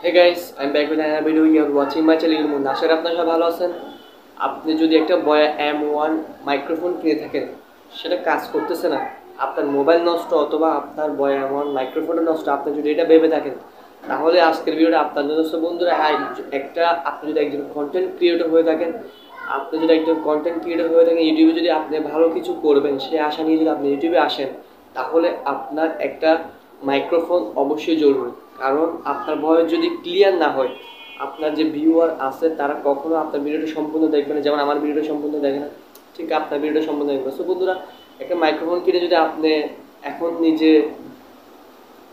Hey guys, I'm back with another video. You are watching my channel Munna. আশা করি আপনারা সবাই ভালো আছেন। আপনি যদি একটা Boya M1 মাইক্রোফোন কিনে থাকেন, সেটা কাজ করতেছে না, আপনার মোবাইল নষ্ট অথবা আপনার Boya M1 মাইক্রোফোনটা নষ্ট, আপনি যদি এটা ভেবে থাকেন, তাহলে আজকের ভিডিওটা আপনার জন্য। সো বন্ধুরা, আপনি যদি একজন কন্টেন্ট ক্রিয়েটর হয়ে থাকেন, ইউটিউবে যদি আপনি ভালো কিছু করবেন সেই আশা নিয়ে যদি আপনি ইউটিউবে আসেন, তাহলে আপনার একটা মাইক্রোফোন অবশ্যই জরুরি। কারণ আপনার ভয়েস যদি ক্লিয়ার না হয়, আপনার যে ভিউয়ার আছে তারা কখনো আপনার ভিডিওটা সম্পূর্ণ দেখবে না। যেমন আমার ভিডিওটা সম্পূর্ণ দেখে না, ঠিক আপনার ভিডিওটা সম্পূর্ণ দেখবে। সো বন্ধুরা, একটা মাইক্রোফোন কিনে যদি আপনি এখন নিজে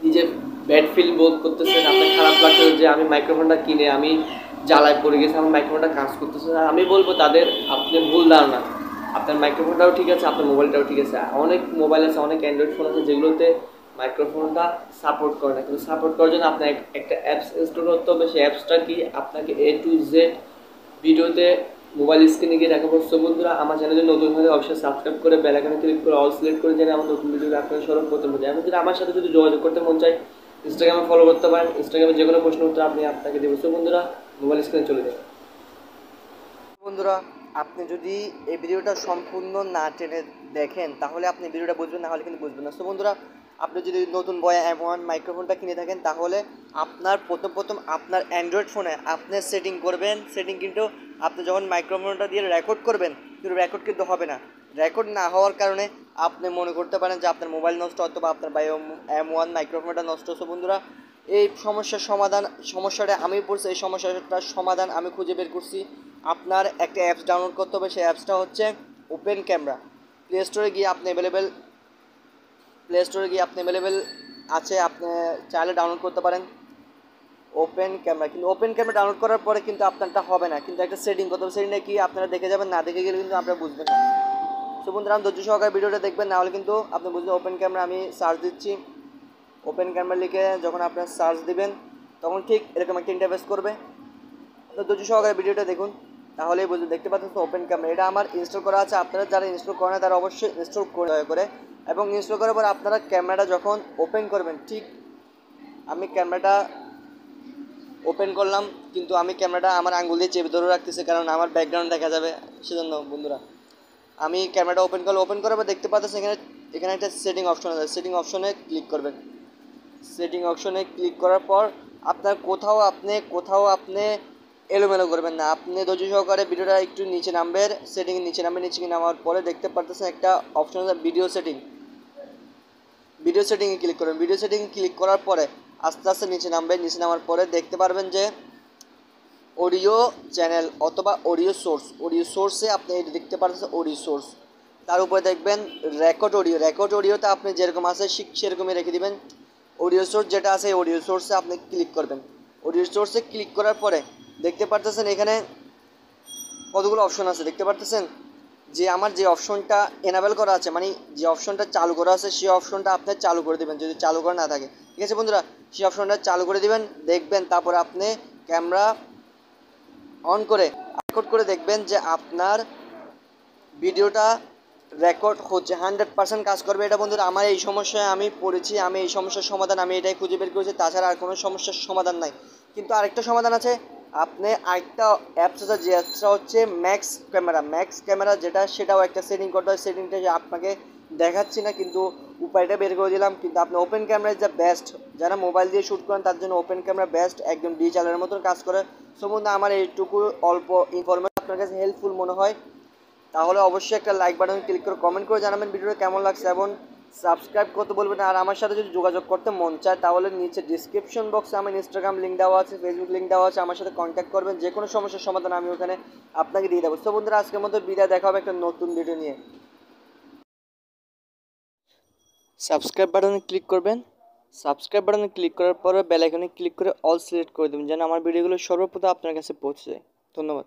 নিজে ব্যাড ফিল বোধ করতেছেন, আপনার খারাপ লাগছে যে আমি মাইক্রোফোনটা কিনে আমি জ্বালায় পড়ে গেছি, আমার মাইক্রোফোনটা কাজ করতেছে না, আমি বলবো তাদের আপনি ভুল ধারণা। আপনার মাইক্রোফোনটাও ঠিক আছে, আপনার মোবাইলটাও ঠিক আছে। অনেক মোবাইল আছে, অনেক অ্যান্ড্রয়েড ফোন আছে যেগুলোতে মাইক্রোফোনটা সাপোর্ট করে না, কিন্তু সাপোর্ট করার জন্য আপনার একটা অ্যাপস ইনস্টল করতে হবে। সেই অ্যাপসটা কি আপনাকে A to Z ভিডিওতে মোবাইল স্ক্রিনে গিয়ে দেখাবো। সো বন্ধুরা, আমার চ্যানেলে নতুন হলে অবশ্যই সাবস্ক্রাইব করে বেল আইকনে ক্লিক করে অল সিলেক্ট করে জেনে আমার নতুন ভিডিও আপনার সর্বপ্রথম হয়ে যায়। আমি যদি আমার সাথে যদি যোগাযোগ করতে মন চাই, ইনস্টাগ্রামে ফলো করতে পারেন। ইনস্টাগ্রামে যে কোনো প্রশ্ন উত্তর আপনাকে দেবো। সো বন্ধুরা, মোবাইল স্ক্রিনে চলে যান। বন্ধুরা, আপনি যদি এই ভিডিওটা সম্পূর্ণ না টেনে দেখেন তাহলে আপনি ভিডিওটা বুঝবেন, না হলে কিন্তু বুঝবেন না। সো বন্ধুরা, আপনি যদি নতুন Boya M1 মাইক্রোফোনটা কিনে থাকেন, তাহলে আপনার প্রথম আপনার অ্যান্ড্রয়েড ফোনে আপনি সেটিং করবেন। সেটিং কিন্তু আপনি যখন মাইক্রোফোনটা দিয়ে রেকর্ড করবেন, কিন্তু রেকর্ড কিন্তু হবে না। রেকর্ড না হওয়ার কারণে আপনি মনে করতে পারেন যে আপনার মোবাইল নষ্ট অথবা আপনার Boya M1 মাইক্রোফোনটা নষ্ট। সো বন্ধুরা, এই সমস্যাটা আমি পড়ছি, এই সমস্যাটার সমাধান আমি খুঁজে বের করছি। আপনার একটা অ্যাপস ডাউনলোড করতে হবে। সেই অ্যাপসটা হচ্ছে ওপেন ক্যামেরা। প্লে স্টোরে গিয়ে আপনি অ্যাভেলেবেল আছে, আপনি চাইলে ডাউনলোড করতে পারেন ওপেন ক্যামেরা। কিন্তু ওপেন ক্যামেরা ডাউনলোড করার পরে কিন্তু আপনারটা হবে না, কিন্তু একটা সেটিং করতে হবে। সেটিংটা কি আপনারা দেখে যাবেন, না দেখে গেলে কিন্তু আপনারা বুঝবেন না। সো বন্ধুরা, ধৈর্য সহকারে ভিডিওটা দেখবেন, না হলে কিন্তু আপনি বুঝবেন। ওপেন ক্যামেরা আমি সার্চ দিচ্ছি। ওপেন ক্যামেরা লিখে যখন আপনার সার্চ দিবেন, তখন ঠিক এরকম একটা ইন্টারফেস করবে। তো ধৈর্য সহকারে ভিডিওটা দেখুন, তাহলেই বুঝুন। দেখতে পাচ্ছেন তো ওপেন ক্যামেরা, এটা আমার ইনস্টল করা আছে। আপনারা যারা ইনস্টল করেন তারা অবশ্যই ইনস্টল করে এবং ইনস্টল করার পর আপনারা ক্যামেরাটা যখন ওপেন করবেন, ঠিক আমি ক্যামেরাটা ওপেন করলাম, কিন্তু আমি ক্যামেরাটা আমার আঙ্গুল দিয়ে চেপে ধরে রাখতেছি, কারণ আমার ব্যাকগ্রাউন্ড দেখা যাবে সেজন্য। বন্ধুরা, আমি ক্যামেরাটা ওপেন করার পর দেখতে পাচ্ছেন এখানে একটা সেটিং অপশন আছে। সেটিং অপশনে ক্লিক করবেন। সেটিং অপশনে ক্লিক করার পর আপনার কোথাও আপনি এলোমেলো করবেন না। আপনি ধৈর্য সহকারে ভিডিওটা একটু নিচে নামবেন, নিচে নামার পরে দেখতে পারতেছেন একটা অপশন আছে ভিডিও সেটিংয়ে ক্লিক করবেন। ভিডিও সেটিং ক্লিক করার পরে আস্তে আস্তে নিচে নামার পরে দেখতে পারবেন যে অডিও চ্যানেল অথবা অডিও সোর্সে আপনি দেখতে পারতেছেন অডিও সোর্স। তার উপরে দেখবেন রেকর্ড অডিওতে আপনি যেরকম আছে সেরকমই রেখে দিবেন। অডিও সোর্স যেটা আছে, অডিও সোর্সে আপনি ক্লিক করবেন। অডিও সোর্সে ক্লিক করার পরে দেখতে পারতেছেন এখানে কতগুলো অপশন আছে। দেখতে পারতেছেন যে আমার যে অপশনটা এনাবেল করা আছে, মানে যে অপশনটা চালু করা আছে, সেই অপশনটা আপনি চালু করে দেবেন যদি চালু করা না থাকে। ঠিক আছে বন্ধুরা, সেই অপশনটা চালু করে দিবেন, দেখবেন। তারপরে আপনি ক্যামেরা অন করে রেকর্ড করে দেখবেন যে আপনার ভিডিওটা রেকর্ড হচ্ছে, 100% কাজ করবে এটা। বন্ধুরা, আমার এই সমস্যায় আমি পড়েছি, আমি এই সমস্যার সমাধান আমি এটাই খুঁজে বের করেছি, তাছাড়া আর কোনো সমস্যার সমাধান নাই। কিন্তু আরেকটা সমাধান আছে, আপনি আরেকটা অ্যাপস আছে, যে অ্যাপসটা হচ্ছে ম্যাক্স ক্যামেরা, সেটাও একটা সেটিং করতে হয়। সেটিংটা আপনাকে দেখাচ্ছি না, কিন্তু উপায়টা বের করে দিলাম। কিন্তু আপনি open camera is the best. যারা মোবাইল দিয়ে শ্যুট করেন তার জন্য ওপেন ক্যামেরা বেস্ট, একদম ডিজিটালের মতন কাজ করে। সম্বন্ধে আমার এইটুকু অল্প ইনফরমেশন আপনার কাছে হেল্পফুল মনে হয়, তাহলে অবশ্যই একটা লাইক বাটন ক্লিক করে কমেন্ট করে জানাবেন ভিডিওটা কেমন লাগছে, এবং সাবস্ক্রাইব করতে বলবেন। আর আমার সাথে যদি যোগাযোগ করতে মন চায়, তাহলে নিচে ডিসক্রিপশন বক্সে আমার ইনস্টাগ্রাম লিঙ্ক দেওয়া আছে, ফেসবুক লিঙ্ক দেওয়া আছে, আমার সাথে কন্ট্যাক্ট করবেন। যে কোনো সমস্যার সমাধান আমি ওখানে আপনাকে দিয়ে দেবো। তো বন্ধুরা, আজকের মতো বিদায়, দেখা হবে একটা নতুন ভিডিও নিয়ে। সাবস্ক্রাইব বাটনে ক্লিক করার পরে বেল আইকনে ক্লিক করে অল সিলেক্ট করে দেবেন, যেন আমার ভিডিওগুলো সর্বপ্রথম আপনার কাছে পৌঁছে যায়। ধন্যবাদ।